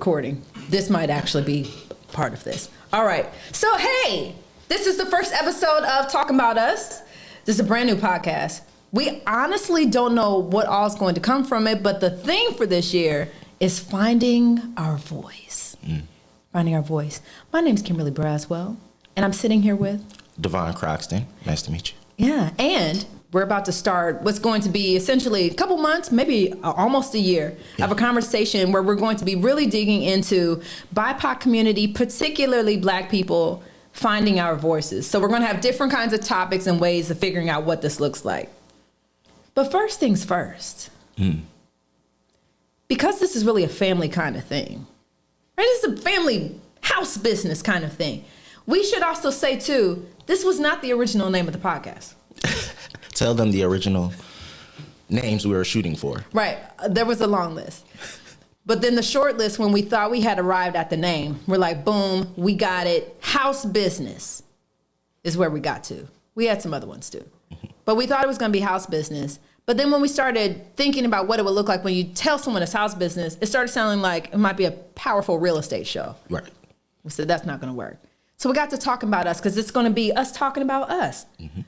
recording. This might actually be part of this. All right. So, hey, this is the first episode of Talkin Bout Us. This is a brand new podcast. We honestly don't know what all is going to come from it, but the theme for this year is finding our voice. Finding our voice. My name's Kimberly Brazwell, and I'm sitting here with DeVaughn Croxton. Nice to meet you. Yeah, and we're about to start what's going to be essentially a couple months, maybe almost a year, of a conversation where we're going to be really digging into BIPOC community, particularly Black people, finding our voices. So we're going to have different kinds of topics and ways of figuring out what this looks like. But first things first, because this is really a family kind of thing, right? This is a family house business kind of thing. We should also say, too, this was not the original name of the podcast. Tell them the original names we were shooting for. Right. There was a long list. But then the short list, when we thought we had arrived at the name, we're like, boom, we got it. House business is where we got to. We had some other ones, too. But we thought it was going to be house business. But then when we started thinking about what it would look like when you tell someone it's house business, it started sounding like it might be a powerful real estate show. Right. We said, that's not going to work. So we got to talking about us because it's going to be us talking about us.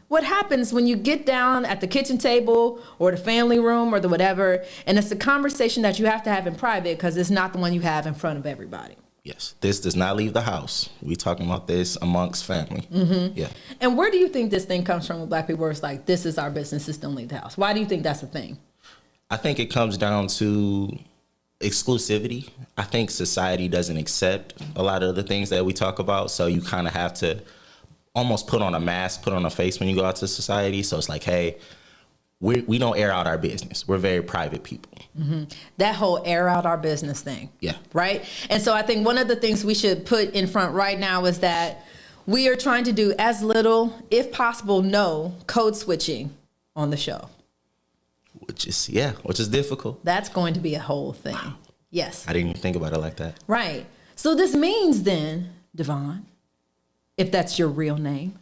What happens when you get down at the kitchen table or the family room or the whatever, and it's a conversation that you have to have in private because it's not the one you have in front of everybody. Yes. This does not leave the house. We talking about this amongst family. Yeah. And where do you think this thing comes from with Black people where it's like, this is our business, this don't leave the house? Why do you think that's a thing? I think it comes down to exclusivity. I think society doesn't accept a lot of the things that we talk about. So you kind of have to almost put on a mask, put on a face when you go out to society. So it's like, hey, we don't air out our business. We're very private people. That whole air out our business thing. Yeah. Right? And so I think one of the things we should put in front right now is that we are trying to do as little, if possible, no code switching on the show. Which is difficult. That's going to be a whole thing. Wow. Yes. I didn't even think about it like that. Right. So this means then, DeVaughn, if that's your real name,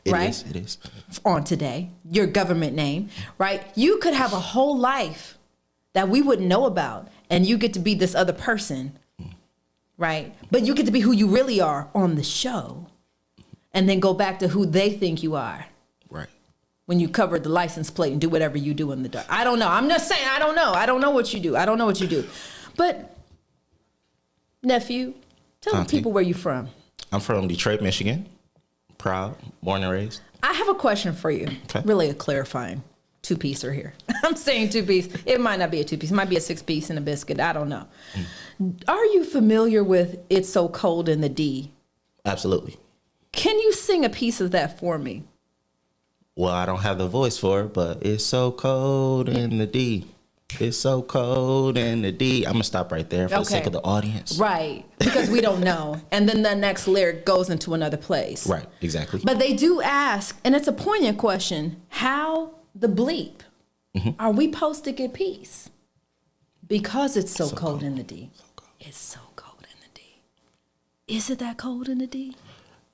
right? It is. On today, your government name, right? You could have a whole life that we wouldn't know about, and you get to be this other person, right? But you get to be who you really are on the show, and then go back to who they think you are. Right. When you cover the license plate and do whatever you do in the dark. I don't know. I'm just saying, I don't know. I don't know what you do. I don't know what you do. But, nephew, tell the people where you're from. I'm from Detroit, Michigan. Proud, born and raised. I have a question for you. Okay. Really a clarifying two-piecer here. I'm saying two-piece. It might not be a two-piece. It might be a six-piece and a biscuit. I don't know. Are you familiar with It's So Cold in the D? Absolutely. Can you sing a piece of that for me? Well, I don't have the voice for it, but it's so cold in the D. It's so cold in the D. I'm going to stop right there for the sake of the audience. Right, because we don't know. And then the next lyric goes into another place. Right, exactly. But they do ask, and it's a poignant question, how the bleep are we supposed to get peace? Because it's so cold in the D. So cold. It's so cold in the D. Is it that cold in the D?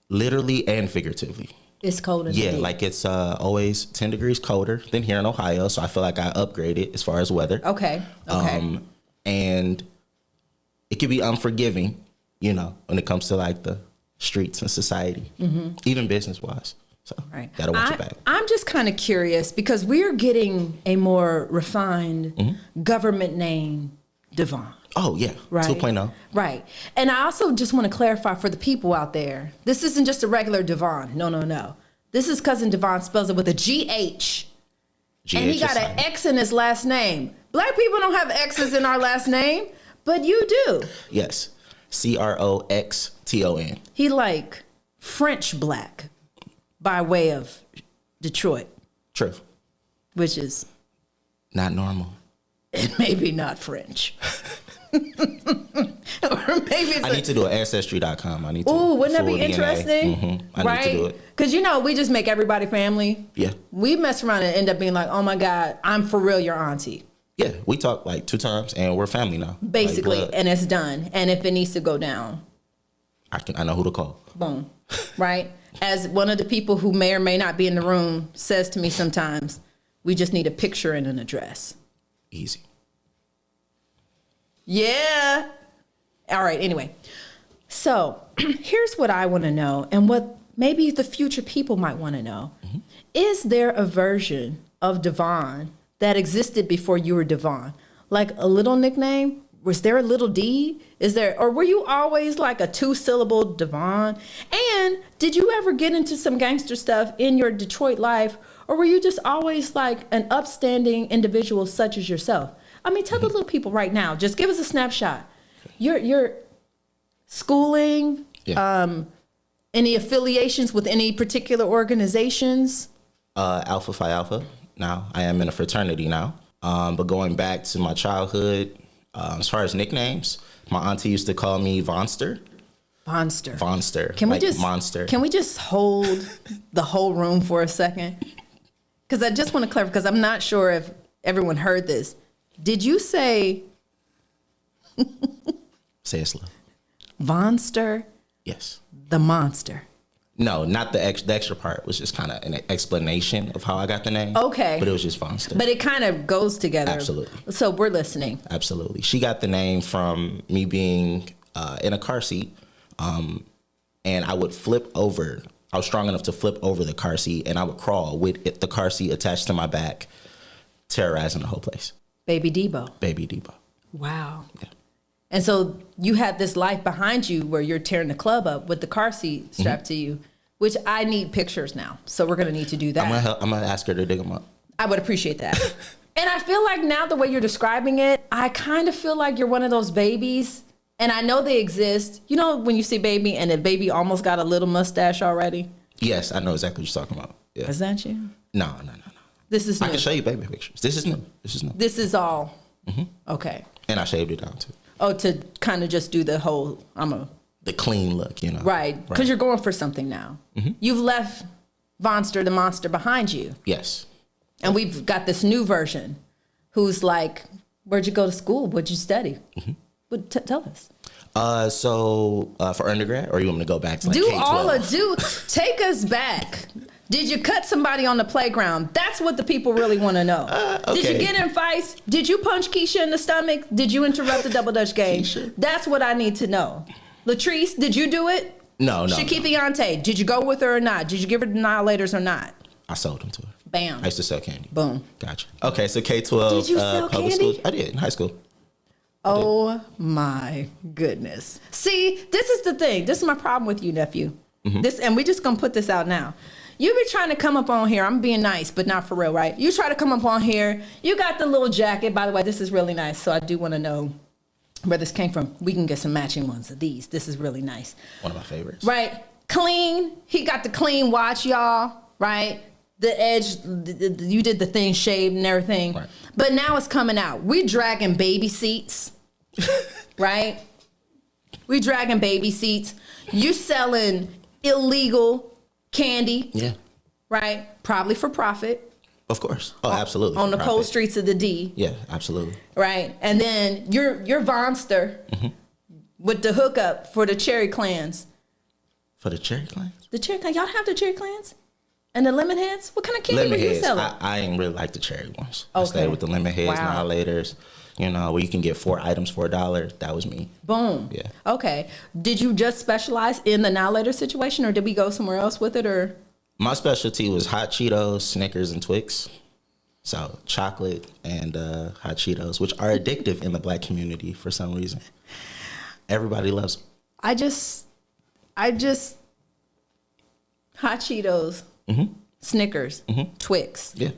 Literally and figuratively. It's cold in the D. Yeah, like it's always 10 degrees colder than here in Ohio, so I feel like I upgraded as far as weather. Okay. And it can be unforgiving, when it comes to like the streets and society, even business-wise. So gotta watch it back. I'm just kind of curious because we're getting a more refined government name, DeVaughn. Oh, yeah. Right. 2.0. Right. And I also just want to clarify for the people out there, this isn't just a regular DeVaughn. No. This is cousin DeVaughn, spells it with a G-H. And he got an X in his last name. Black people don't have X's in our last name, but you do. Yes. Croxton. He like French black by way of Detroit. True. Which is not normal. And maybe not French. Or maybe I need to do an ancestry.com. I need to. Ooh, wouldn't that be interesting? I need to do it. Because we just make everybody family. Yeah. We mess around and end up being like, oh my God, I'm for real your auntie. Yeah, we talked like 2 times and we're family now. Basically, and it's done. And if it needs to go down, I know who to call. Boom. Right? As one of the people who may or may not be in the room says to me sometimes, we just need a picture and an address. Easy. Yeah. All right, anyway. So here's what I want to know, and what maybe the future people might want to know. Mm-hmm. Is there a version of DeVaughn that existed before you were DeVaughn? Like a little nickname? Was there a little D? Is there, or were you always like a 2-syllable DeVaughn? And did you ever get into some gangster stuff in your Detroit life? Or were you just always like an upstanding individual such as yourself? I mean, tell the little people right now, just give us a snapshot. Your schooling, any affiliations with any particular organizations? Alpha Phi Alpha. Now I am in a fraternity now. But going back to my childhood, as far as nicknames, my auntie used to call me Vonster. Vonster. Can we like just monster? Can we just hold the whole room for a second? Because I just want to clarify, because I'm not sure if everyone heard this. Did you say? Say it slow. Vonster? Yes. The monster. No, not the extra part was just kind of an explanation of how I got the name. Okay. But it was just Vonster. But it kind of goes together. Absolutely. So we're listening. Absolutely. She got the name from me being in a car seat, and I would flip over. I was strong enough to flip over the car seat, and I would crawl with the car seat attached to my back, terrorizing the whole place. Baby Debo. Baby Debo. Wow. Yeah. And so you had this life behind you where you're tearing the club up with the car seat strapped to you, which I need pictures now. So we're going to need to do that. I'm going to ask her to dig them up. I would appreciate that. And I feel like now the way you're describing it, I kind of feel like you're one of those babies. And I know they exist. You know, when you see baby and the baby almost got a little mustache already? Yes, I know exactly what you're talking about. Yeah. Is that you? No. This is new. I can show you baby pictures. This is new. This is all. Okay. And I shaved it down too. Oh, to kind of just do the whole, the clean look, you know. Right. Because you're going for something now. Mm-hmm. You've left Vonster the monster behind you. Yes. And we've got this new version who's like, where'd you go to school? What'd you study? Mm-hmm. But tell us. So for undergrad, or you want me to go back to like K-12? Take us back. Did you cut somebody on the playground? That's what the people really want to know. Okay. Did you get in fights? Did you punch Keisha in the stomach? Did you interrupt the double dutch game? Keisha? That's what I need to know. Latrice, did you do it? No. Shakifiante, did you go with her or not? Did you give her annihilators or not? I sold them to her. Bam. I used to sell candy. Boom. Gotcha. Okay, so K-12 did you sell public candy? schools. I did in high school. Oh my goodness. See, this is the thing. This is my problem with you, nephew. Mm-hmm. And we just gonna put this out now. You be trying to come up on here. I'm being nice, but not for real, right? You try to come up on here. You got the little jacket. By the way, this is really nice. So I do want to know where this came from. We can get some matching ones of these. This is really nice. One of my favorites. Right. Clean. He got the clean watch, y'all. Right. The edge, you did the thing shaved and everything. Right. But now it's coming out. We dragging baby seats. Right. We dragging baby seats. You selling illegal candy. Yeah. Right? Probably for profit. Of course. Oh, absolutely. On the cold streets of the D. Yeah, absolutely. Right? And then you're Vonster with the hookup for the Cherry Clans. For the Cherry Clans? The Cherry Clans. Y'all have the Cherry Clans? And the Lemon Heads? What kind of candy were you selling? I ain't really like the cherry ones. Okay. I stayed with the Lemon Heads, annihilators. You know, where you can get 4 items for $1. That was me. Boom. Yeah. Okay. Did you just specialize in the annihilator situation, or did we go somewhere else with it, or? My specialty was hot Cheetos, Snickers, and Twix. So chocolate and hot Cheetos, which are addictive in the Black community for some reason. Everybody loves them. I just hot Cheetos, Snickers, Twix. Yeah.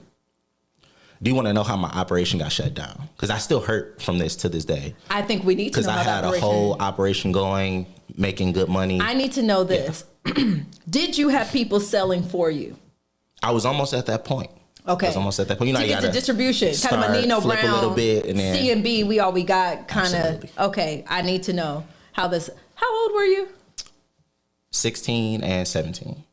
Do you want to know how my operation got shut down? Because I still hurt from this to this day. I think we need to know about because I had a whole operation going, making good money. I need to know this. Yeah. Did you have people selling for you? I was almost at that point. Okay. I was almost at that point. You know, to you get the distribution, kind of a Nino Brown, a little bit, and then C&B. We got kind of. Okay, I need to know how this. How old were you? 16 and 17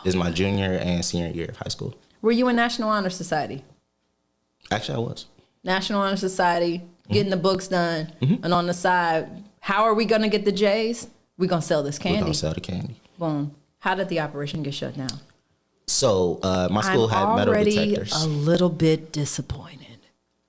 is my junior and senior year of high school. Were you in National Honor Society? Actually, I was. National Honor Society, getting the books done, and on the side, how are we gonna get the J's? We're gonna sell this candy. We're gonna sell the candy. Boom. How did the operation get shut down? So my school had metal detectors. I'm already a little bit disappointed.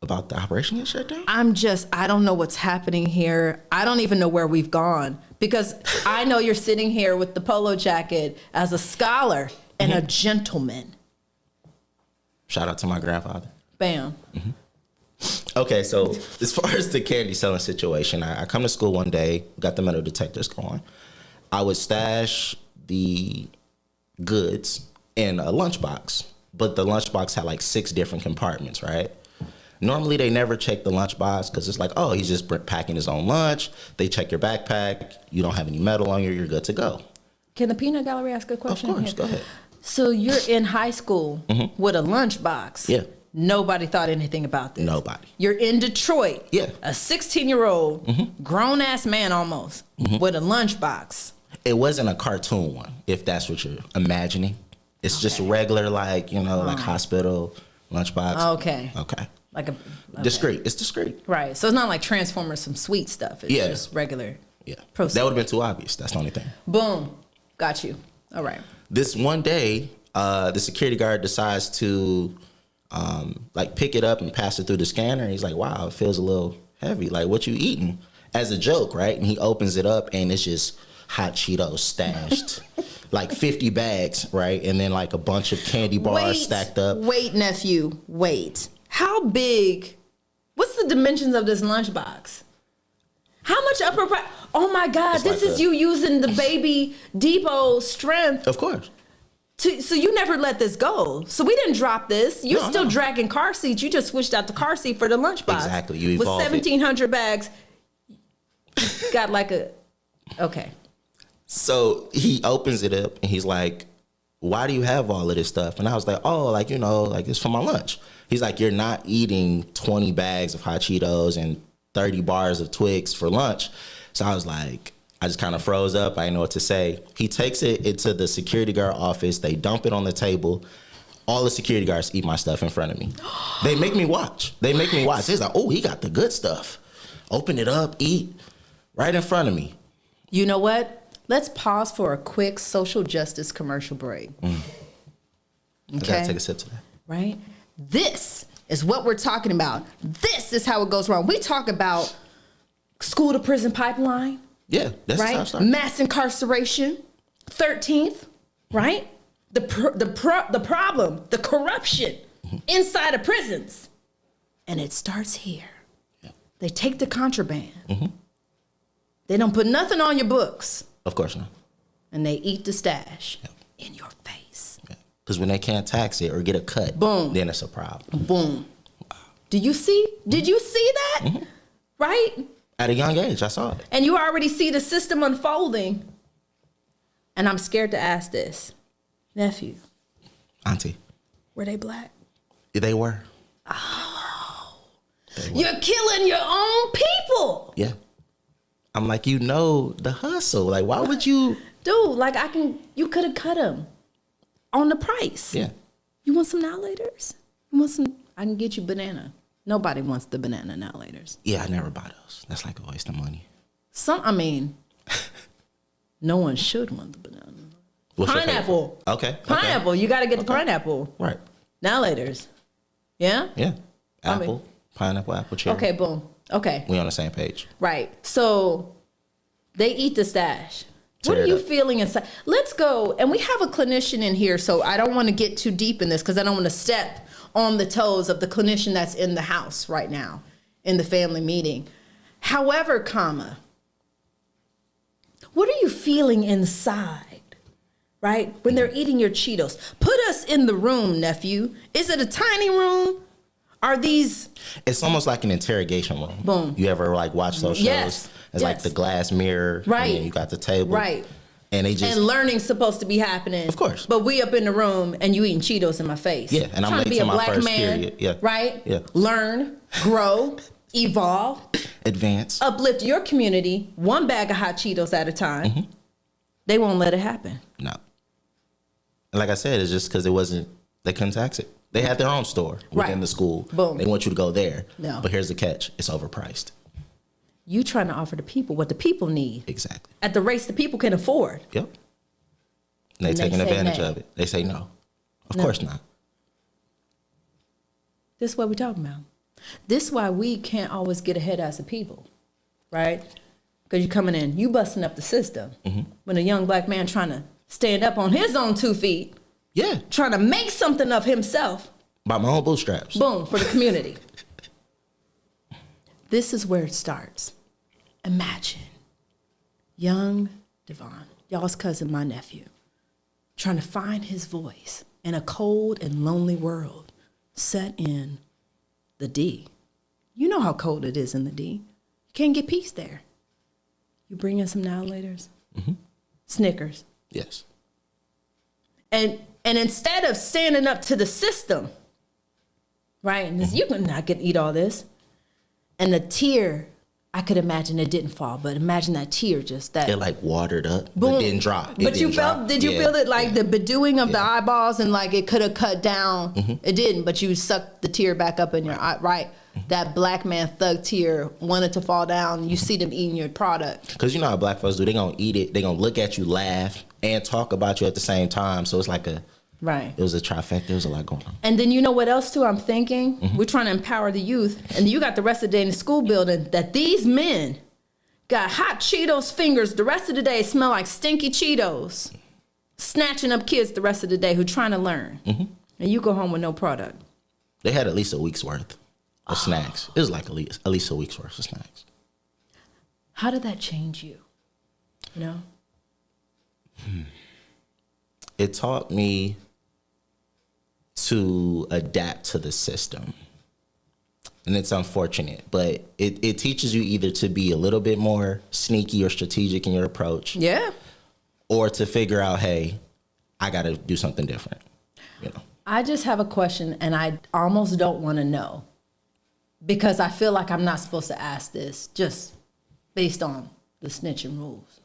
About the operation get shut down? I don't know what's happening here. I don't even know where we've gone, because I know you're sitting here with the polo jacket as a scholar and a gentleman. Shout out to my grandfather. Bam. Okay, so as far as the candy selling situation, I come to school one day, got the metal detectors going. I would stash the goods in a lunchbox, but the lunchbox had like 6 different compartments, right? Normally, they never check the lunchbox because it's like, oh, he's just packing his own lunch. They check your backpack. You don't have any metal on you. You're good to go. Can the peanut gallery ask a question? Of course, here? go ahead. So you're in high school with a lunchbox. Yeah. Nobody thought anything about this. Nobody. You're in Detroit. Yeah. A 16-year-old, grown-ass man almost, with a lunchbox. It wasn't a cartoon one, if that's what you're imagining. It's just regular, like, like hospital lunchbox. Okay. Like a discreet. It's discreet. Right. So it's not like Transformers, some sweet stuff. It's just regular. Yeah. Proceed. That would have been too obvious. That's the only thing. Boom. Got you. All right. This one day, the security guard decides to pick it up and pass it through the scanner. He's like, wow, it feels a little heavy. Like, what you eating? As a joke, right? And he opens it up and it's just hot Cheetos stashed. Like 50 bags, right? And then like a bunch of candy bars stacked up. Wait, nephew. Wait. How big? What's the dimensions of this lunchbox? How much upper? Oh my God! It's this like is you using the baby depot strength. Of course. So you never let this go. So we didn't drop this. You're still dragging car seats. You just switched out the car seat for the lunchbox. Exactly. You with evolved 1,700 bags. Got like a okay. So he opens it up and he's like, why do you have all of this stuff? And I was like, oh, like, it's for my lunch. He's like, you're not eating 20 bags of hot Cheetos and 30 bars of Twix for lunch. So I was like, I just kind of froze up. I didn't know what to say. He takes it into the security guard office. They dump it on the table. All the security guards eat my stuff in front of me. They make me watch. He's like, oh, he got the good stuff. Open it up, eat right in front of me. You know what? Let's pause for a quick social justice commercial break. Okay. I gotta take a sip to that. Right? This is what we're talking about. This is how it goes wrong. We talk about school to prison pipeline. Yeah, that's how it right. started. Mass incarceration, 13th, right? The problem, the corruption inside of prisons, and it starts here. Yeah. They take the contraband. They don't put nothing on your books. Of course not. And they eat the stash in your face. Because when they can't tax it or get a cut, boom, then it's a problem. Boom. Wow. Did you see that? Right? At a young age, I saw it. And you already see the system unfolding. And I'm scared to ask this. Nephew. Auntie. Were they black? They were. Oh. You're killing your own people. Yeah. I'm like, the hustle. Like, why would you? Dude, like you could have cut him on the price. Yeah. You want some now laters? I can get you banana. Nobody wants the banana now laters. Yeah, I never buy those. That's like a waste of money. No one should want the banana. What's pineapple. Okay. Pineapple. You got to get the pineapple. Right. Now laters. Yeah? Yeah. Apple, pineapple, apple, cherry. Okay, boom. Okay. We on the same page. Right. So they eat the stash. What are you feeling inside? Let's go. And we have a clinician in here, so I don't want to get too deep in this because I don't want to step on the toes of the clinician that's in the house right now in the family meeting. However, what are you feeling inside, right? When they're eating your Cheetos. Put us in the room, nephew. Is it a tiny room? Are these? It's almost like an interrogation room. Boom. You ever watch those shows? Yes. It's like the glass mirror. Right. And you got the table. Right. And they just. And learning's supposed to be happening. Of course. But we up in the room and you eating Cheetos in my face. Yeah. And I'm late to my first period. Yeah. Right? Yeah. Learn, grow, evolve. Advance. Uplift your community one bag of hot Cheetos at a time. They won't let it happen. No. And like I said, it's just because they couldn't tax it. They had their own store within the school. Boom. They want you to go there. No. But here's the catch. It's overpriced. You trying to offer the people what the people need. Exactly. At the rates the people can afford. Yep. And they taking advantage of it. They say no. Of course not. This is what we're talking about. This is why we can't always get ahead as a people, right? Because you're coming in, you busting up the system. When a young black man trying to stand up on his own 2 feet, trying to make something of himself. By my own bootstraps. Boom, for the community. This is where it starts. Imagine young DeVaughn, y'all's cousin, my nephew, trying to find his voice in a cold and lonely world set in the D. You know how cold it is in the D. You can't get peace there. You bring in some now laters, Snickers. Yes. And instead of standing up to the system, right? And you can not eat all this. And the tear, I could imagine it didn't fall, but imagine that tear just that. It like watered up, boom. but didn't drop. Did you feel it like the bedewing of the eyeballs and like it could have cut down? It didn't, but you sucked the tear back up in your eye, right? That black man thug tear wanted to fall down. You see them eating your product. Because you know how black folks do. They're going to eat it. They're going to look at you, laugh, and talk about you at the same time. So it's like it was a trifecta. There was a lot going on. And then you know what else too I'm thinking? We're trying to empower the youth. And you got the rest of the day in the school building that these men got hot Cheetos fingers. The rest of the day smell like stinky Cheetos. Snatching up kids the rest of the day who trying to learn. And you go home with no product. They had at least a week's worth of snacks. It was like at least a week's worth of snacks. How did that change you? You know? It taught me to adapt to the system. And it's unfortunate, but it teaches you either to be a little bit more sneaky or strategic in your approach. Yeah. Or to figure out, hey, I got to do something different. You know. I just have a question, and I almost don't want to know because I feel like I'm not supposed to ask this just based on the snitching rules.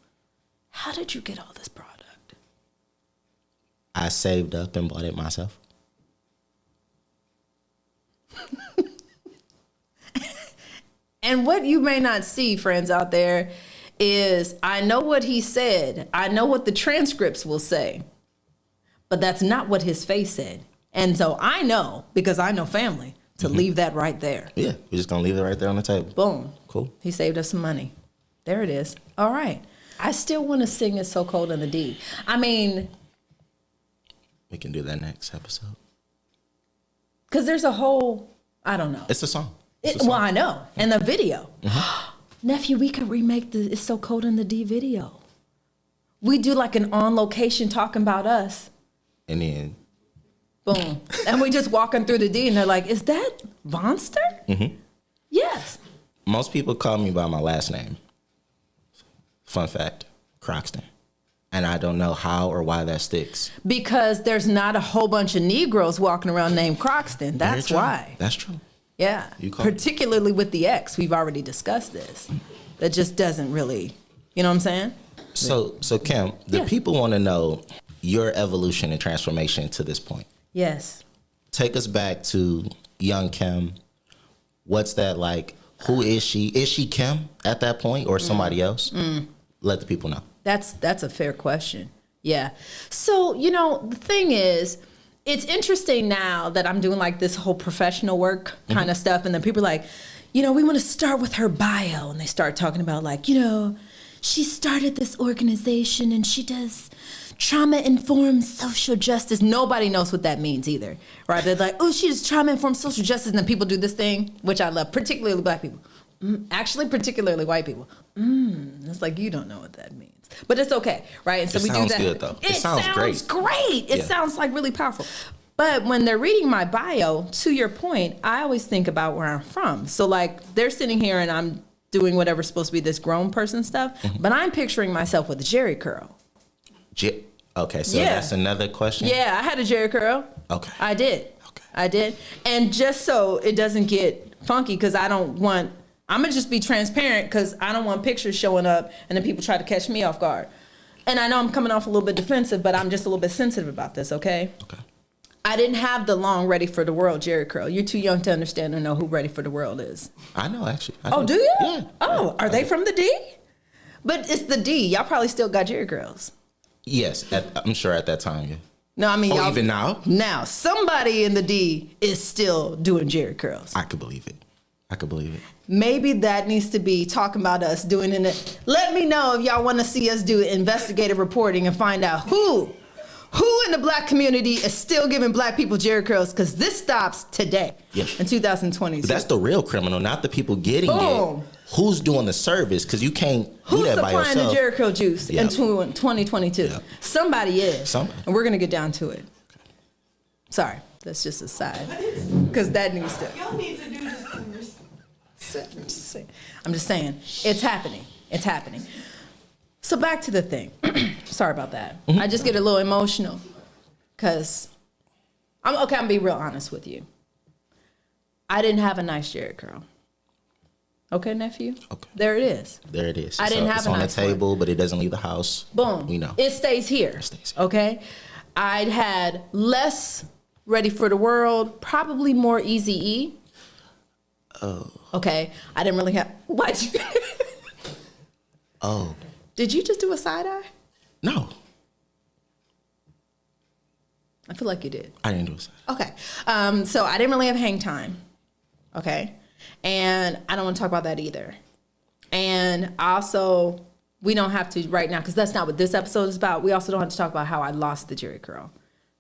How did you get all this product? I saved up and bought it myself. And what you may not see, friends out there, is I know what he said. I know what the transcripts will say. But that's not what his face said. And so I know, because I know family, to leave that right there. Yeah, we're just going to leave it right there on the table. Boom. Cool. He saved us some money. There it is. All right. I still want to sing It's So Cold in the D. I mean... We can do that next episode. Because there's a whole... I don't know. It's a song. Well, I know. And the video. Nephew, we could remake the It's So Cold in the D video. We do like an on-location Talking About Us. And then... Boom. And we just walking through the D and they're like, is that Vonster? Yes. Most people call me by my last name. Fun fact, Croxton. And I don't know how or why that sticks. Because there's not a whole bunch of Negroes walking around named Croxton. That's why. That's true. Yeah. Particularly with the X. We've already discussed this. That just doesn't really, you know what I'm saying? So Kim, the people want to know your evolution and transformation to this point. Yes. Take us back to young Kim. What's that like? Who is she? Is she Kim at that point or somebody else? Let the people know. That's a fair question. Yeah. So, you know, the thing is, it's interesting now that I'm doing like this whole professional work kind of stuff. And then people are like, you know, we want to start with her bio. And they start talking about like, you know, she started this organization and she does trauma-informed social justice. Nobody knows what that means either, right? They're like, oh, she does trauma-informed social justice. And then people do this thing, which I love, particularly black people. Actually, particularly white people. It's like, you don't know what that means. But it's okay, right? And so we do that. It sounds good, though. It sounds great. It sounds like really powerful. But when they're reading my bio, to your point, I always think about where I'm from. So like they're sitting here and I'm doing whatever's supposed to be this grown person stuff, but I'm picturing myself with a jerry curl. Okay, so that's another question? Yeah, I had a jerry curl. Okay. I did. Okay. I did. And just so it doesn't get funky, because I'm going to just be transparent because I don't want pictures showing up and then people try to catch me off guard. And I know I'm coming off a little bit defensive, but I'm just a little bit sensitive about this, okay? Okay. I didn't have the long Ready for the World jerry curl. You're too young to understand or know who Ready for the World is. I know, actually. Do you? Yeah. Oh, are they from the D? But it's the D. Y'all probably still got jerry curls. Yes, I'm sure at that time, yeah. No, I mean, even now? Now, somebody in the D is still doing jerry curls. I could believe it. I could believe it. Maybe that needs to be Talking About Us doing it. Let me know if y'all want to see us do investigative reporting and find out who in the black community is still giving black people jerry curls, because this stops today in 2022. But that's the real criminal, not the people getting it. Who's doing the service? Because you can't do that by yourself. Who's supplying the jerry curl juice in 2022? Yep. Somebody is. And we're going to get down to it. Okay. Sorry, that's just a side. Because that needs to. Y'all need to do this. I'm just saying, it's happening. It's happening. So back to the thing. Sorry about that. Mm-hmm. I just get a little emotional because I'm gonna be real honest with you. I didn't have a nice jerry curl. Okay, nephew? Okay. There it is. There it is. I didn't have a nice one. It's on the table, but it doesn't leave the house. Boom. We know. It stays here. It stays here. Okay? I'd had less Ready for the World, probably more Eazy-E. Oh. Okay. I didn't really have... What? Oh. Did you just do a side eye? No. I feel like you did. I didn't do a side eye. Okay. So I didn't really have hang time. Okay. And I don't want to talk about that either. And also, we don't have to right now, because that's not what this episode is about. We also don't have to talk about how I lost the jerry curl.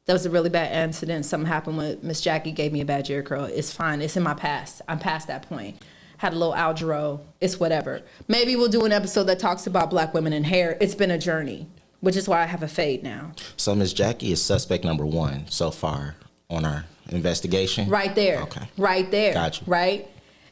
That was a really bad incident. Something happened with Miss Jackie gave me a bad jerry curl. It's fine. It's in my past. I'm past that point. Had a little Algero. It's whatever. Maybe we'll do an episode that talks about black women and hair. It's been a journey, which is why I have a fade now. So Miss Jackie is suspect number 1 so far on our investigation? Right there. Okay. Right there. Got you. Right?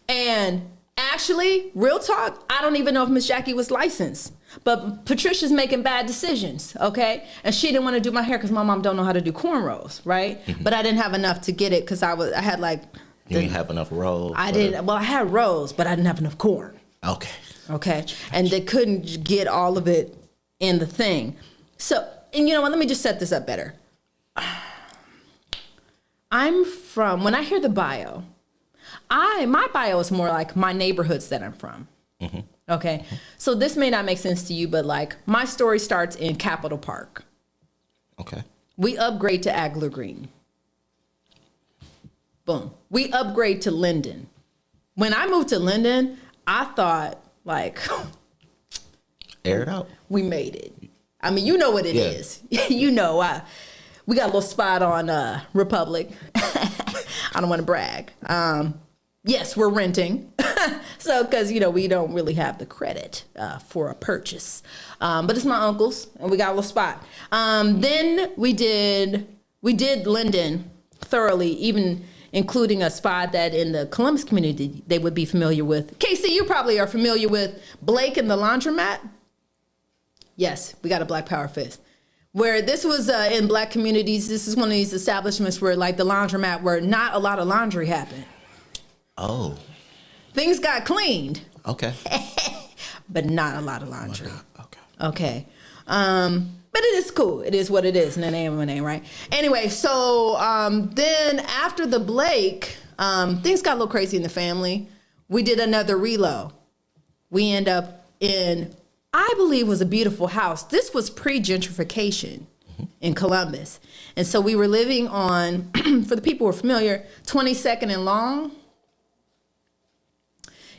And actually, real talk, I don't even know if Miss Jackie was licensed. But Patricia's making bad decisions, okay? And she didn't want to do my hair because my mom don't know how to do cornrows, right? Mm-hmm. But I didn't have enough to get it because I had like... You didn't have enough rolls? I didn't. Well, I had rolls, but I didn't have enough corn. Okay. Okay? And they couldn't get all of it in the thing. So, and you know what? Let me just set this up better. I'm from... When I hear the bio... My bio is more like my neighborhoods that I'm from. Mm-hmm. Okay. Mm-hmm. So this may not make sense to you, but like my story starts in Capitol Park. Okay. We upgrade to Agler Green. Boom. We upgrade to Linden. When I moved to Linden, I thought like... Air it out. We made it. I mean, you know what it is. You know, we got a little spot on Republic. I don't want to brag. Yes, we're renting. So, because, you know, we don't really have the credit for a purchase. But it's my uncle's, and we got a little spot. Then we did Linden thoroughly, even including a spot that in the Columbus community they would be familiar with. Casey, you probably are familiar with Blake and the Laundromat. Yes, we got a Black Power fist. Where this was in black communities, this is one of these establishments where, like the laundromat, where not a lot of laundry happened. Oh. Things got cleaned. Okay. But not a lot of laundry. Okay. But it is cool. It is what it is. And the name of my name, right? Anyway, so then after the Blake, things got a little crazy in the family. We did another reload. We end up in... I believe was a beautiful house. This was pre-gentrification in Columbus. And so we were living on, for the people who are familiar, 22nd and Long.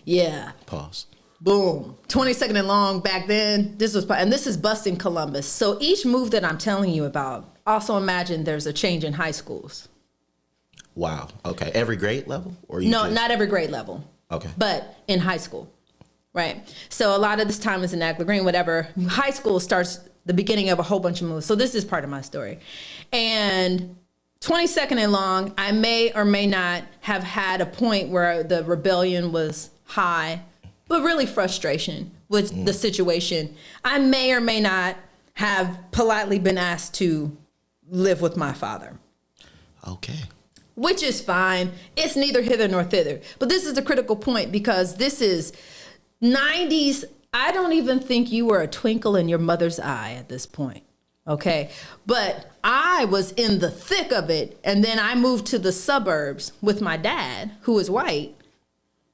Yeah. Pause. Boom. 22nd and Long back then. This is busting Columbus. So each move that I'm telling you about, also imagine there's a change in high schools. Wow. Okay. Every grade level? Not every grade level. Okay. But in high school. Right. So a lot of this time is in Agler Green, whatever. High school starts the beginning of a whole bunch of moves. So this is part of my story. And 22nd and Long, I may or may not have had a point where the rebellion was high, but really frustration with the situation. I may or may not have politely been asked to live with my father. Okay. Which is fine. It's neither hither nor thither. But this is the critical point because this is... 90s, I don't even think you were a twinkle in your mother's eye at this point, okay? But I was in the thick of it, and then I moved to the suburbs with my dad, who is white,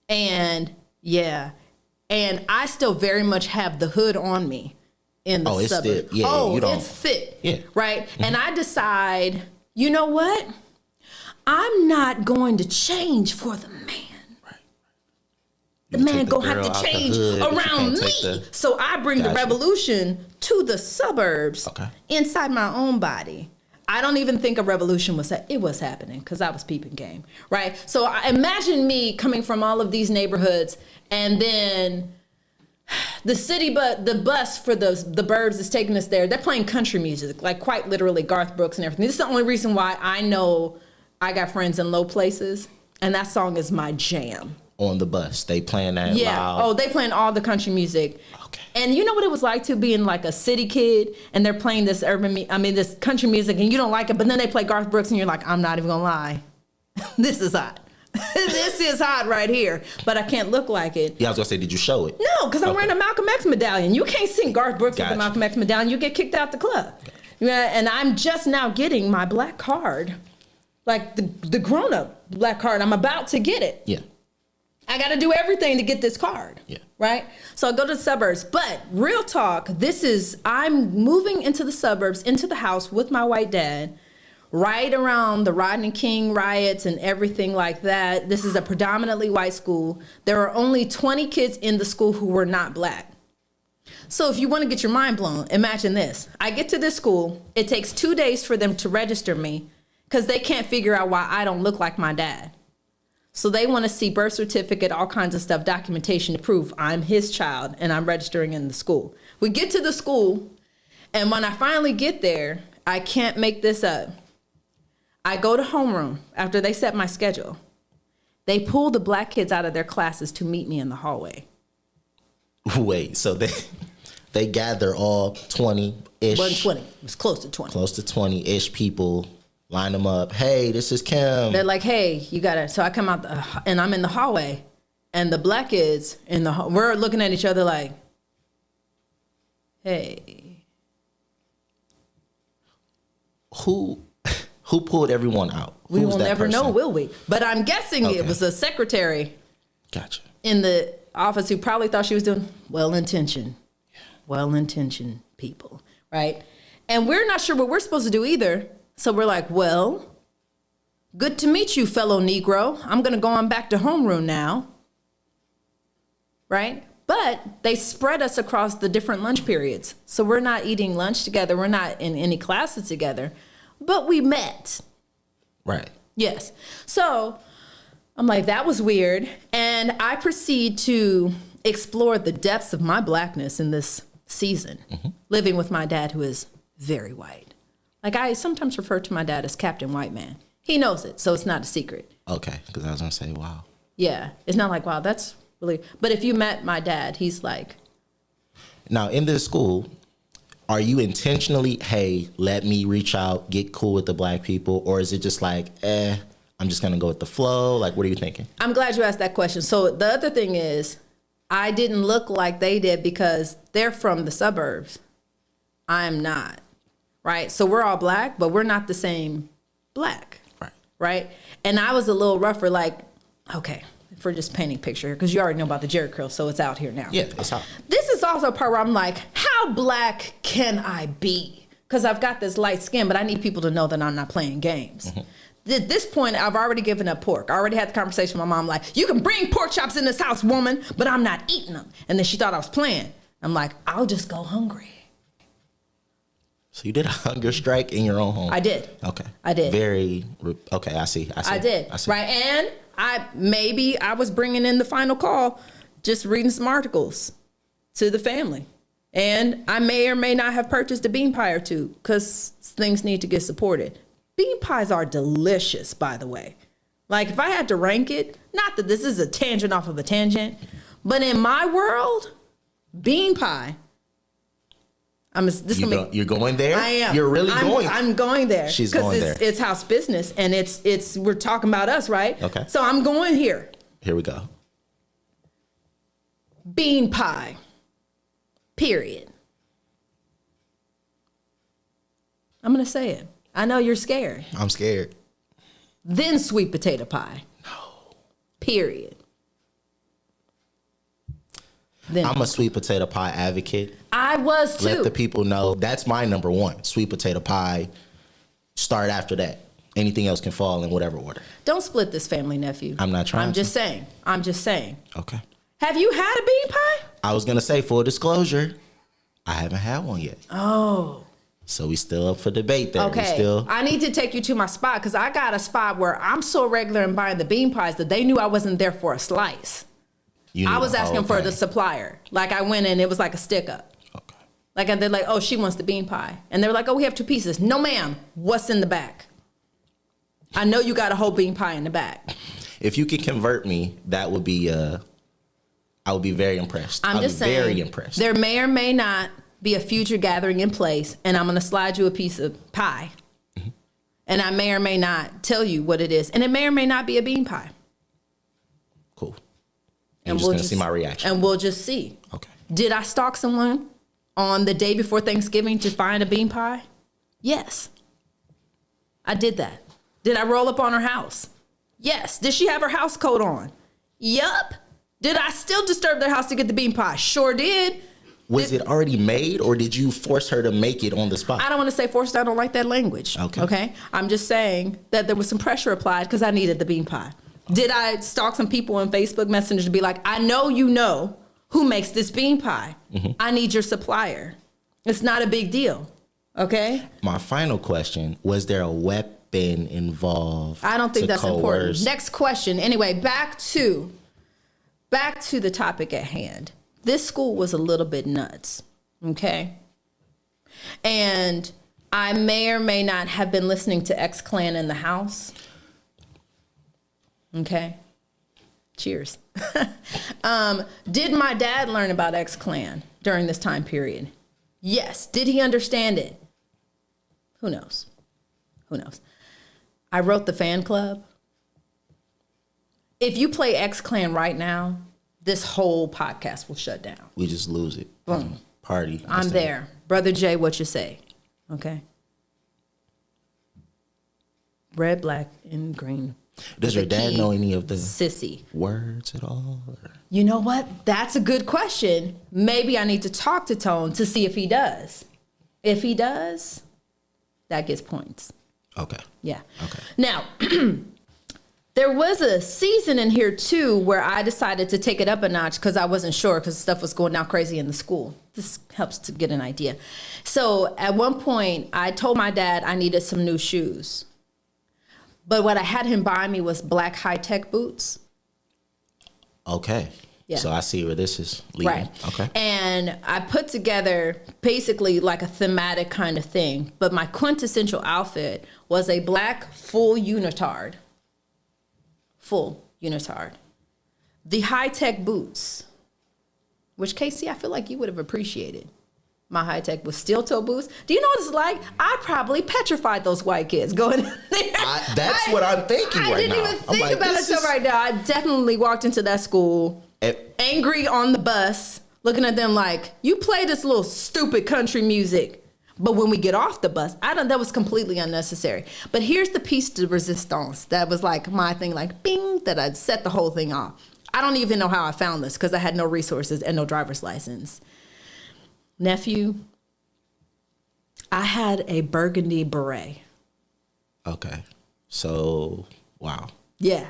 and and I still very much have the hood on me in the suburbs. It's thick, right? Mm-hmm. And I decide, you know what? I'm not going to change for the man. the man gonna have to change around me. So I bring the revolution to the suburbs inside my own body. I don't even think a revolution was happening because I was peeping game, right? So imagine me coming from all of these neighborhoods, and then the bus for the Burbs is taking us there. They're playing country music, like quite literally Garth Brooks and everything. This is the only reason why I know I got friends in low places, and that song is my jam. On the bus, they playing that loud? Oh, they playing all the country music. Okay. And you know what it was like to be in like a city kid, and they're playing this this country music, and you don't like it, but then they play Garth Brooks, and you're like, I'm not even gonna lie, this is hot. This is hot right here, but I can't look like it. Yeah, I was gonna say, did you show it? No, because I'm wearing a Malcolm X medallion. You can't sing Garth Brooks with a Malcolm X medallion. You get kicked out the club. Yeah, and I'm just now getting my black card, like the grown-up black card. I'm about to get it. Yeah. I got to do everything to get this card. Yeah. Right? So I go to the suburbs. But real talk, I'm moving into the suburbs, into the house with my white dad, right around the Rodney King riots and everything like that. This is a predominantly white school. There are only 20 kids in the school who were not black. So if you want to get your mind blown, imagine this. I get to this school. It takes 2 days for them to register me because they can't figure out why I don't look like my dad. So they want to see birth certificate, all kinds of stuff, documentation to prove I'm his child and I'm registering in the school. We get to the school, and when I finally get there, I can't make this up. I go to homeroom after they set my schedule. They pull the black kids out of their classes to meet me in the hallway. Wait, so they gather all 20-ish? Wasn't 20. It was close to 20. Close to 20-ish people. Line them up. Hey, this is Kim. They're like, hey, you gotta. So I come out and I'm in the hallway, and the black kids we're looking at each other like, hey. Who pulled everyone out? We will never know, will we? But I'm guessing it was a secretary. Gotcha. In the office who probably thought she was doing well-intentioned people, right? And we're not sure what we're supposed to do either. So we're like, well, good to meet you, fellow Negro. I'm going to go on back to homeroom now. Right? But they spread us across the different lunch periods. So we're not eating lunch together. We're not in any classes together. But we met. Right. Yes. So I'm like, that was weird. And I proceed to explore the depths of my blackness in this season, living with my dad, who is very white. Like, I sometimes refer to my dad as Captain White Man. He knows it, so it's not a secret. Okay, because I was going to say, wow. Yeah, it's not like, wow, that's really... But if you met my dad, he's like... Now, in this school, are you intentionally, hey, let me reach out, get cool with the black people? Or is it just like, I'm just going to go with the flow? Like, what are you thinking? I'm glad you asked that question. So the other thing is, I didn't look like they did because they're from the suburbs. I'm not. Right? So we're all black, but we're not the same black. Right? And I was a little rougher, like, okay, if we're just painting a picture here, because you already know about the Jerry curl, so it's out here now. Yeah, it's out. This is also a part where I'm like, how black can I be? Because I've got this light skin, but I need people to know that I'm not playing games. At this point, I've already given up pork. I already had the conversation with my mom, like, you can bring pork chops in this house, woman, but I'm not eating them. And then she thought I was playing. I'm like, I'll just go hungry. So you did a hunger strike in your own home? I did. Okay. I did. Okay, I see. I did. Right, and I was bringing in the final call, just reading some articles to the family. And I may or may not have purchased a bean pie or two because things need to get supported. Bean pies are delicious, by the way. Like, if I had to rank it, not that this is a tangent off of a tangent, but in my world, bean pie. You're going there? I am. You're really going? I'm going there. She's going there. Because it's house business, and we're talking about us, right? Okay. So I'm going here. Here we go. Bean pie. Period. I'm going to say it. I know you're scared. I'm scared. Then sweet potato pie. No. Period. Then I'm a sweet potato pie advocate. I was too. Let the people know that's my number one. Sweet potato pie. Start after that. Anything else can fall in whatever order. Don't split this family, nephew. I'm not trying I'm just saying. Okay. Have you had a bean pie? I was going to say, full disclosure, I haven't had one yet. Oh. So we still up for debate there. Okay. I need to take you to my spot because I got a spot where I'm so regular in buying the bean pies that they knew I wasn't there for a slice. I was asking for the supplier. Like I went in, it was like a stick up. Okay. Like and they're like, oh, she wants the bean pie. And they were like, oh, we have 2 pieces. No, ma'am. What's in the back? I know you got a whole bean pie in the back. If you could convert me, that would be, I would be very impressed. I'm just saying, very impressed. There may or may not be a future gathering in place, and I'm going to slide you a piece of pie. Mm-hmm. And I may or may not tell you what it is. And it may or may not be a bean pie. Cool. And we're just going to see my reaction. And we'll just see. Okay. Did I stalk someone on the day before Thanksgiving to find a bean pie? Yes. I did that. Did I roll up on her house? Yes. Did she have her house coat on? Yup. Did I still disturb their house to get the bean pie? Sure did. Was it already made, or did you force her to make it on the spot? I don't want to say forced. I don't like that language. Okay. I'm just saying that there was some pressure applied because I needed the bean pie. Did I stalk some people on Facebook Messenger to be like, I know you know who makes this bean pie. Mm-hmm. I need your supplier. It's not a big deal. Okay. My final question, was there a weapon involved? I don't think that's important. Next question. Anyway, back to the topic at hand. This school was a little bit nuts, okay? And I may or may not have been listening to X-Clan in the house. Okay? Cheers. Did my dad learn about X-Clan during this time period? Yes. Did he understand it? Who knows? Who knows? I wrote the fan club. If you play X-Clan right now, this whole podcast will shut down. We just lose it. Boom. Party. I'm there. Brother Jay, what you say? Okay. Red, black, and green. Does your dad know any of the sissy words at all? Or? You know what? That's a good question. Maybe I need to talk to Tone to see if he does. If he does, that gets points. Okay. Yeah. Okay. Now, there was a season in here, too, where I decided to take it up a notch because I wasn't sure because stuff was going down crazy in the school. This helps to get an idea. So at one point, I told my dad I needed some new shoes. But what I had him buy me was black high-tech boots. Okay. Yeah. So I see where this is leading. Right. Okay. And I put together basically like a thematic kind of thing. But my quintessential outfit was a black full unitard. Full unitard. The high-tech boots, which Casey, I feel like you would have appreciated. My high-tech was steel-toe boots. Do you know what it's like? I probably petrified those white kids going in there. That's what I'm thinking right now. I didn't even think about it till right now. I definitely walked into that school angry on the bus, looking at them like, you play this little stupid country music. But when we get off the bus, that was completely unnecessary. But here's the piece de resistance. That was like my thing, like bing, that I'd set the whole thing off. I don't even know how I found this because I had no resources and no driver's license. Nephew, I had a burgundy beret. Okay. So, wow. Yeah.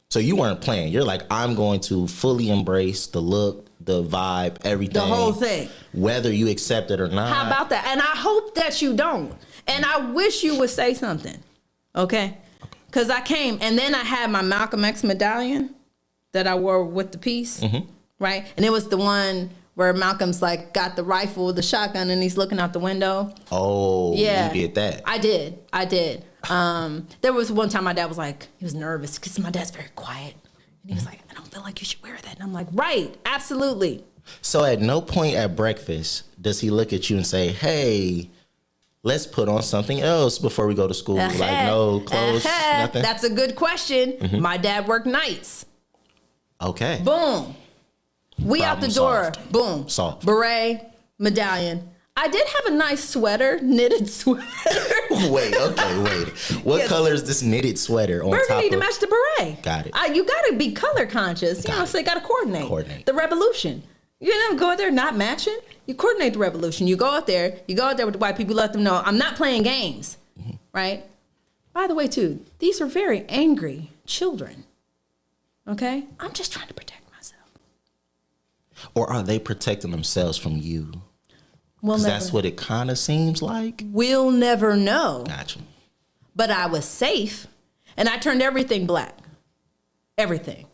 So you weren't playing. You're like, I'm going to fully embrace the look, the vibe, everything. The whole thing. Whether you accept it or not. How about that? And I hope that you don't. And I wish you would say something. Okay? Because I came, and then I had my Malcolm X medallion that I wore with the piece. Mm-hmm. Right? And it was the one where Malcolm's like got the rifle, the shotgun, and he's looking out the window. Oh, yeah. You did that. I did. There was one time my dad was like, he was nervous because my dad's very quiet. And he was like, I don't feel like you should wear that. And I'm like, right, absolutely. So at no point at breakfast does he look at you and say, hey, let's put on something else before we go to school. Like no clothes, nothing? That's a good question. Mm-hmm. My dad worked nights. Okay. Boom. We out the door. Solved. Boom. Solved. Beret, medallion. I did have a nice sweater, knitted sweater. Wait. What color is this knitted sweater on burgundy top of? to match the beret. Got it. You got to be color conscious. So you got to coordinate. The revolution. You don't go out there not matching. You coordinate the revolution. You go out there with the white people, let them know, I'm not playing games. Mm-hmm. Right? By the way, too, these are very angry children. Okay? I'm just trying to protect myself. Or are they protecting themselves from you? We'll never, that's what it kind of seems like. We'll never know. Gotcha. But I was safe, and I turned everything black. Everything.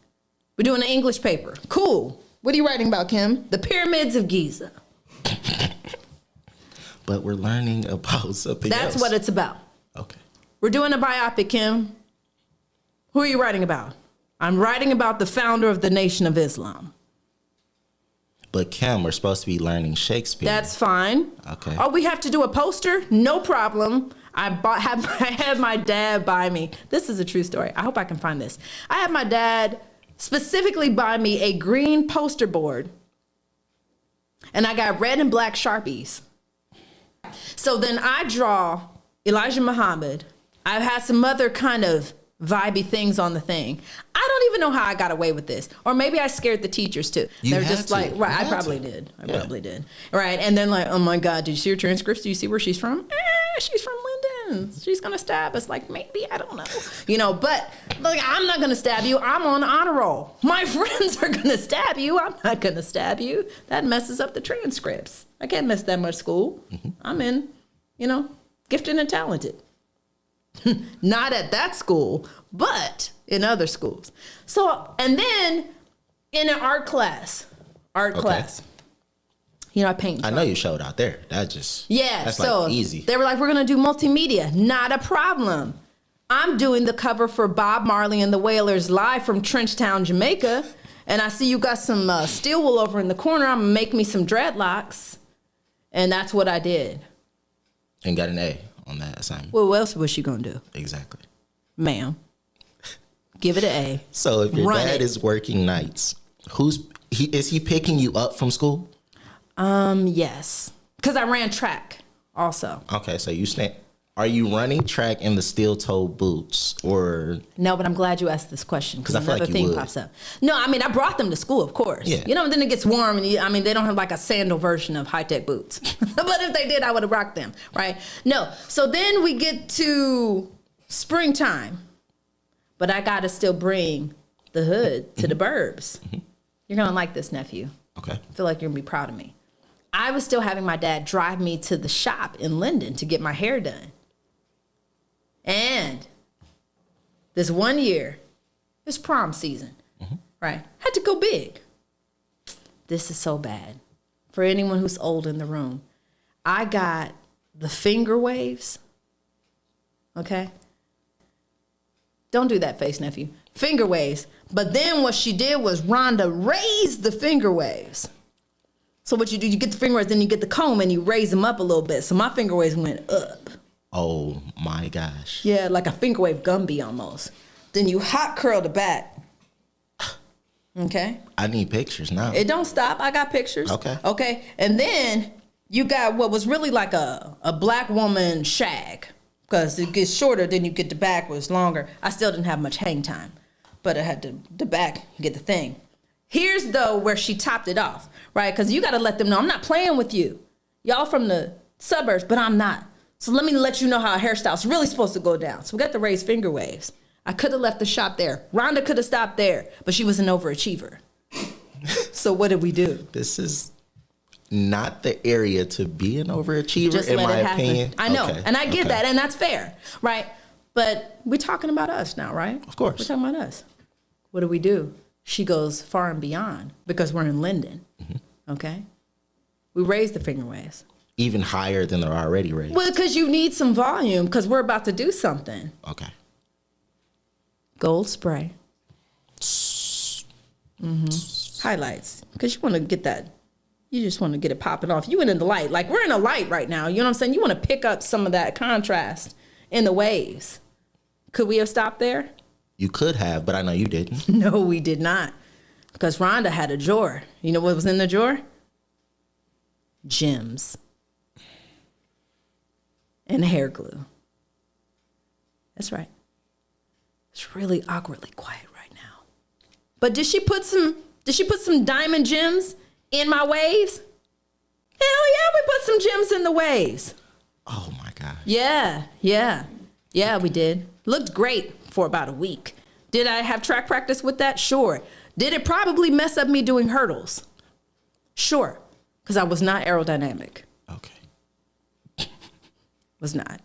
We're doing an English paper. Cool. What are you writing about, Kim? The pyramids of Giza. But we're learning about something else. That's what it's about. Okay. We're doing a biopic, Kim. Who are you writing about? I'm writing about the founder of the Nation of Islam. But Kim, we're supposed to be learning Shakespeare. That's fine. Okay. Oh, we have to do a poster? No problem. I had my dad buy me. This is a true story. I hope I can find this. I had my dad specifically buy me a green poster board. And I got red and black Sharpies. So then I draw Elijah Muhammad. I've had some other kind of vibey things on the thing. I don't even know how I got away with this. Or maybe I scared the teachers too. They're just like, right, I probably did. I probably did. Right. And then like, oh my God, did you see her transcripts? Do you see where she's from? She's from Linden. She's going to stab us. Like, maybe, I don't know. You know, but like, I'm not going to stab you. I'm on honor roll. My friends are going to stab you. I'm not going to stab you. That messes up the transcripts. I can't miss that much school. Mm-hmm. I'm in, you know, gifted and talented. Not at that school, but in other schools. So, and then in an art class, you know, I paint. I know you showed out there. That's so like easy. They were like, we're going to do multimedia. Not a problem. I'm doing the cover for Bob Marley and the Wailers live from Trenchtown, Jamaica. And I see you got some steel wool over in the corner. I'm going to make me some dreadlocks. And that's what I did. And got an A on that assignment. Well, what else was she going to do? Exactly. Ma'am, give it an A. So if your dad is working nights, is he picking you up from school? Yes. Because I ran track also. Okay, so are you running track in the steel-toed boots or? No, but I'm glad you asked this question because I feel another like you thing would. pops up. No, I mean, I brought them to school, of course. Yeah. You know, and then it gets warm and they don't have like a sandal version of high-tech boots. But if they did, I would have rocked them, right? No. So then we get to springtime, but I got to still bring the hood to the burbs. Mm-hmm. You're going to like this, nephew. Okay. I feel like you're going to be proud of me. I was still having my dad drive me to the shop in Linden to get my hair done. And this one year, it's prom season, right? Had to go big. This is so bad. For anyone who's old in the room, I got the finger waves, okay? Don't do that face, nephew. Finger waves. But then what she did was Rhonda raised the finger waves. So what you do, you get the finger waves, then you get the comb and you raise them up a little bit. So my finger waves went up. Oh my gosh. Yeah, like a finger wave Gumby almost. Then you hot curl the back. Okay? I need pictures now. It don't stop. I got pictures. Okay. And then you got what was really like a black woman shag. Because it gets shorter, then you get the back was longer. I still didn't have much hang time. But I had the back, get the thing. Here's though where she topped it off, right? Because you got to let them know I'm not playing with you. Y'all from the suburbs, but I'm not. So let me let you know how a hairstyle's really supposed to go down. So we got the raised finger waves. I could have left the shop there. Rhonda could have stopped there, but she was an overachiever. So what did we do? This is not the area to be an overachiever, Just in let my it happen. opinion. I know, and I get that, and that's fair, right? But we're talking about us now, right? Of course. We're talking about us. What do we do? She goes far and beyond because we're in Linden, okay? We raise the finger waves. Even higher than they're already raised. Well, because you need some volume because we're about to do something. Okay. Gold spray. Highlights. Because you want to get that. You just want to get it popping off. You went in the light. Like, we're in a light right now. You know what I'm saying? You want to pick up some of that contrast in the waves. Could we have stopped there? You could have, but I know you didn't. No, we did not. Because Rhonda had a drawer. You know what was in the drawer? Gems. And hair glue. That's right. It's really awkwardly quiet right now. But did she put some diamond gems in my waves? Hell yeah, we put some gems in the waves. Oh my gosh. Yeah, we did. Looked great for about a week. Did I have track practice with that? Sure. Did it probably mess up me doing hurdles? Sure. Because I was not aerodynamic. Okay. Was not.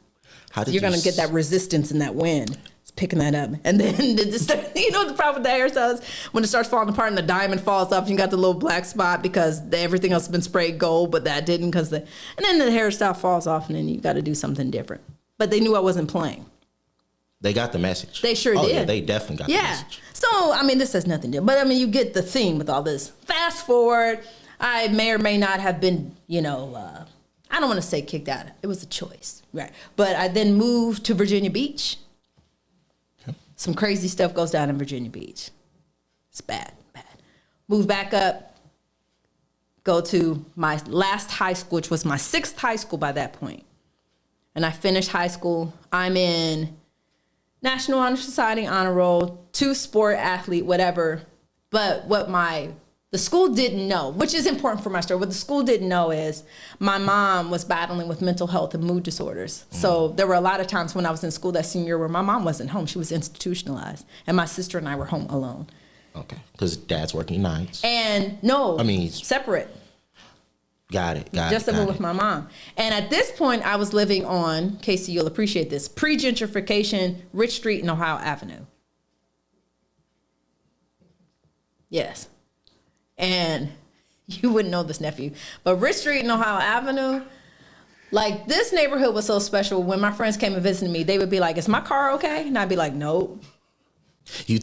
How did You're going to get that resistance in that wind. It's picking that up. And then, you know, the problem with the hairstyles, when it starts falling apart and the diamond falls off, you got the little black spot because everything else has been sprayed gold, but that didn't and then the hairstyle falls off and then you got to do something different. But they knew I wasn't playing. They got the message. They sure did. Yeah, they definitely got the message. So, I mean, this has nothing to do, but I mean, you get the theme with all this. Fast forward, I may or may not have been, you know, I don't want to say kicked out. It was a choice, right? But I then moved to Virginia Beach. Okay. Some crazy stuff goes down in Virginia Beach. It's bad. Move back up, go to my last high school, which was my 6th high school by that point. And I finished high school. I'm in National Honor Society honor roll, 2-sport athlete, whatever. But what the school didn't know, which is important for my story, what the school didn't know is my mom was battling with mental health and mood disorders. So there were a lot of times when I was in school that senior year where my mom wasn't home. She was institutionalized. And my sister and I were home alone. Okay. Because dad's working nights. And separate. Got it. Just living with my mom. And at this point, I was living on, Casey, you'll appreciate this, pre-gentrification, Rich Street and Ohio Avenue. Yes. And you wouldn't know this, nephew, but Rich Street and Ohio Avenue, like this neighborhood was so special. When my friends came and visited me, they would be like, is my car okay? And I'd be like, nope. You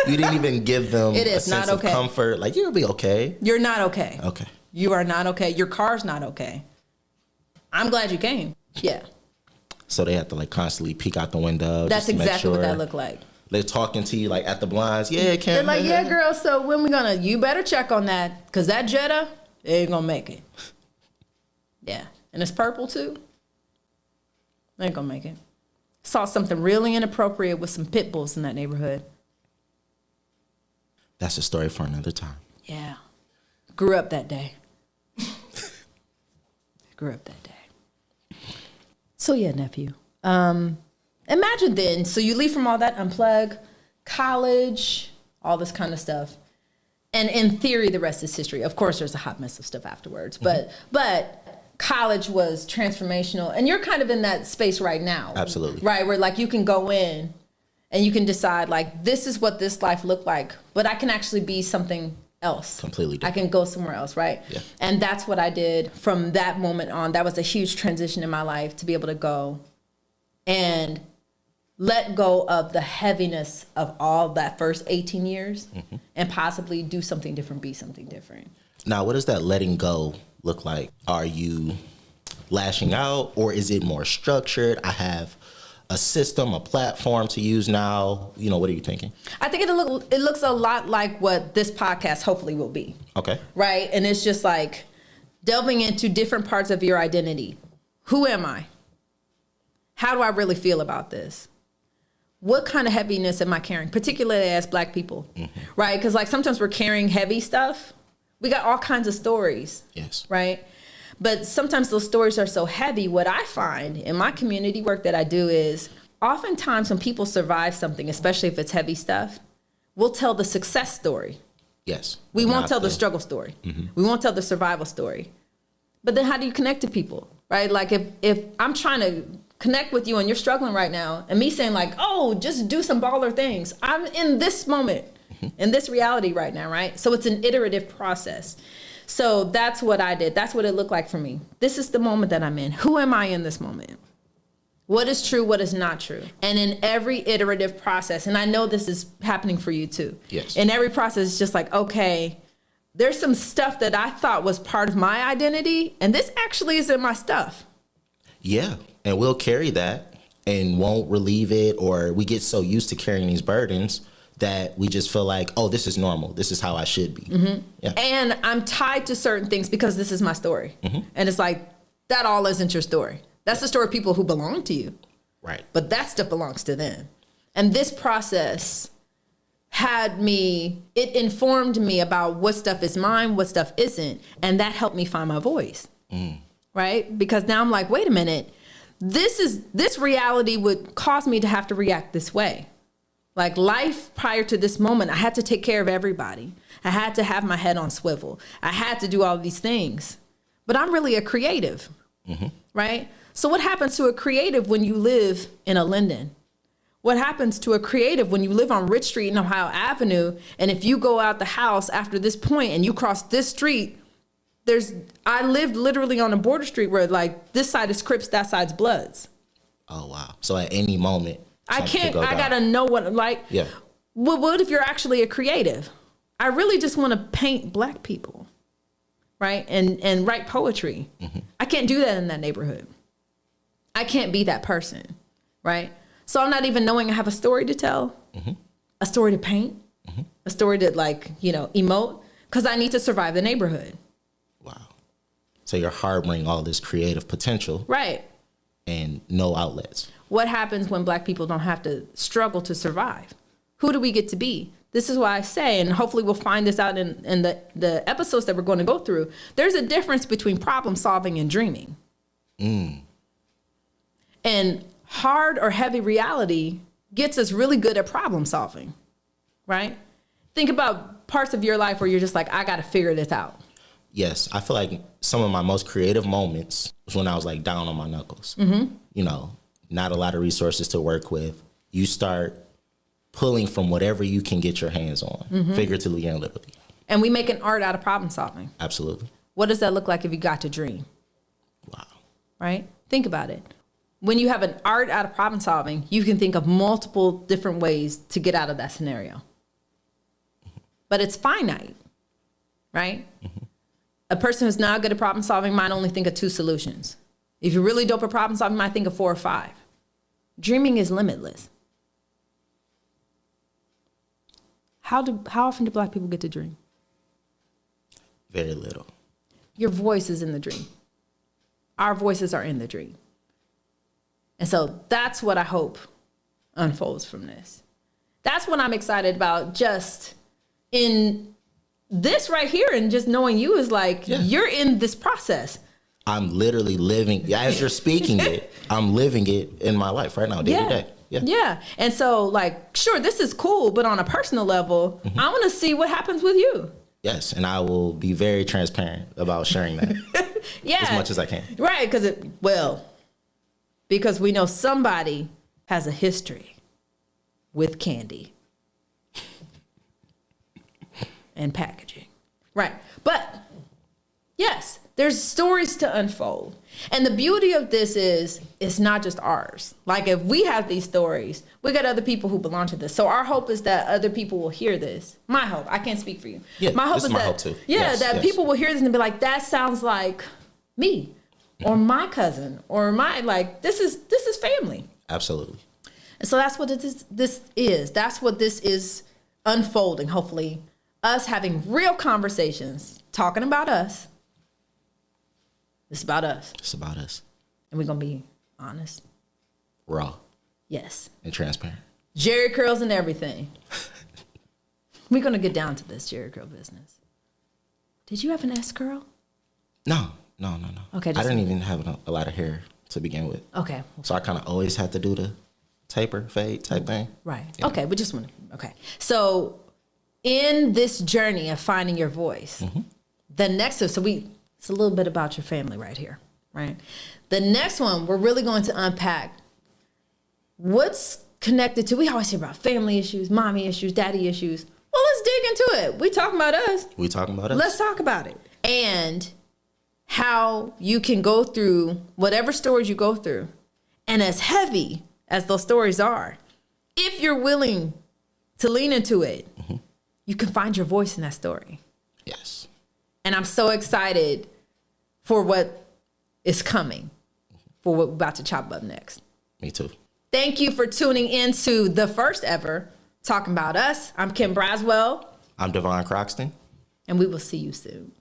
didn't even give them a sense of comfort. Like, you'll be okay. You're not okay. Okay. You are not okay. Your car's not okay. I'm glad you came. Yeah. So they have to like constantly peek out the window. That's exactly what that looked like. They're talking to you like at the blinds. Yeah, Kim. They're like, yeah, girl. So when you better check on that because that Jetta ain't gonna make it. Yeah, and it's purple too. Ain't gonna make it. Saw something really inappropriate with some pit bulls in that neighborhood. That's a story for another time. Yeah, grew up that day. So yeah, nephew. Imagine then, so you leave from all that, unplug, college, all this kind of stuff. And in theory, the rest is history. Of course, there's a hot mess of stuff afterwards. But college was transformational. And you're kind of in that space right now. Absolutely. Right, where like you can go in and you can decide like, this is what this life looked like. But I can actually be something else. Completely different. I can go somewhere else, right? Yeah. And that's what I did from that moment on. That was a huge transition in my life to be able to go and let go of the heaviness of all that first 18 years and possibly do something different, be something different. Now, what does that letting go look like? Are you lashing out or is it more structured? I have a system, a platform to use now. You know, what are you thinking? I think it looks a lot like what this podcast hopefully will be. Okay. Right? And it's just like delving into different parts of your identity. Who am I? How do I really feel about this? What kind of heaviness am I carrying, particularly as Black people, right? Because like sometimes we're carrying heavy stuff. We got all kinds of stories, yes, right? But sometimes those stories are so heavy. What I find in my community work that I do is oftentimes when people survive something, especially if it's heavy stuff, we'll tell the success story. Yes. We won't tell the struggle story. We won't tell the survival story. But then how do you connect to people, right? Like if I'm trying to connect with you and you're struggling right now and me saying like, oh, just do some baller things. I'm in this moment, in this reality right now, right? So it's an iterative process. So that's what I did. That's what it looked like for me. This is the moment that I'm in. Who am I in this moment? What is true? What is not true? And in every iterative process, and I know this is happening for you too. Yes. In every process, it's just like, okay, there's some stuff that I thought was part of my identity, and this actually isn't my stuff. Yeah. And we'll carry that and won't relieve it, or we get so used to carrying these burdens that we just feel like, oh, this is normal. This is how I should be. Yeah. And I'm tied to certain things because this is my story. And it's like, that all isn't your story. That's the story of people who belong to you. Right. But that stuff belongs to them. And this process it informed me about what stuff is mine, what stuff isn't. And that helped me find my voice. Right? Because now I'm like, wait a minute. This reality would cause me to have to react this way. Like life prior to this moment, I had to take care of everybody. I had to have my head on swivel. I had to do all of these things. But I'm really a creative, right? So what happens to a creative when you live in a Linden? What happens to a creative when you live on Rich Street and Ohio Avenue? And if you go out the house after this point and you cross this street, I lived literally on a border street where like this side is Crips, that side's Bloods. Oh, wow. So at any moment, I gotta know what, like, what if you're actually a creative? I really just want to paint Black people, right? And write poetry. I can't do that in that neighborhood. I can't be that person, right? So I'm not even knowing I have a story to tell, a story to paint, a story to like, emote, because I need to survive the neighborhood. Wow. So you're harboring all this creative potential. Right. And no outlets. What happens when Black people don't have to struggle to survive? Who do we get to be? This is why I say, and hopefully we'll find this out in the episodes that we're going to go through, there's a difference between problem solving and dreaming. And hard or heavy reality gets us really good at problem solving, right? Think about parts of your life where you're just like, I got to figure this out. Yes, I feel like some of my most creative moments was when I was like down on my knuckles. Not a lot of resources to work with. You start pulling from whatever you can get your hands on, figuratively and literally. And we make an art out of problem solving. Absolutely. What does that look like if you got to dream? Wow. Right? Think about it. When you have an art out of problem solving, you can think of multiple different ways to get out of that scenario. But it's finite, right? A person who's not good at problem solving might only think of 2 solutions. If you're really dope at problem solving, you might think of 4 or 5. Dreaming is limitless. How often do Black people get to dream? Very little. Your voice is in the dream. Our voices are in the dream. And so that's what I hope unfolds from this. That's what I'm excited about, just in this right here, and just knowing you is like, you're in this process. I'm literally living, as you're speaking it, I'm living it in my life right now, day to day. Yeah. And so like, sure, this is cool, but on a personal level, I want to see what happens with you. Yes. And I will be very transparent about sharing that as much as I can. Right. Because we know somebody has a history with candy and packaging. Right. But yes, there's stories to unfold. And the beauty of this is it's not just ours. Like if we have these stories, we got other people who belong to this. So our hope is that other people will hear this. My hope. I can't speak for you. Yeah, my hope this is my hope too. That people will hear this and be like, that sounds like me or my cousin or my, like, this is family. Absolutely. And so that's what this is. That's what this is unfolding. Hopefully us having real conversations, talking about us. It's about us. It's about us. And we're going to be honest. Raw. Yes. And transparent. Jerry curls and everything. We're going to get down to this Jerry curl business. Did you have an S curl? No. Okay. I didn't even have a lot of hair to begin with. Okay. So I kind of always had to do the taper, fade type thing. Right. Yeah. Okay. We just want to, okay. So in this journey of finding your voice, the next, it's a little bit about your family right here, right? The next one, we're really going to unpack what's connected to, we always hear about family issues, mommy issues, daddy issues. Well, let's dig into it. We talking about us. Let's talk about it. And how you can go through whatever stories you go through. And as heavy as those stories are, if you're willing to lean into it, you can find your voice in that story. Yes. And I'm so excited for what is coming, for what we're about to chop up next. Me too. Thank you for tuning into the first ever Talking About Us. I'm Kim Brazwell. I'm DeVaughn Croxton. And we will see you soon.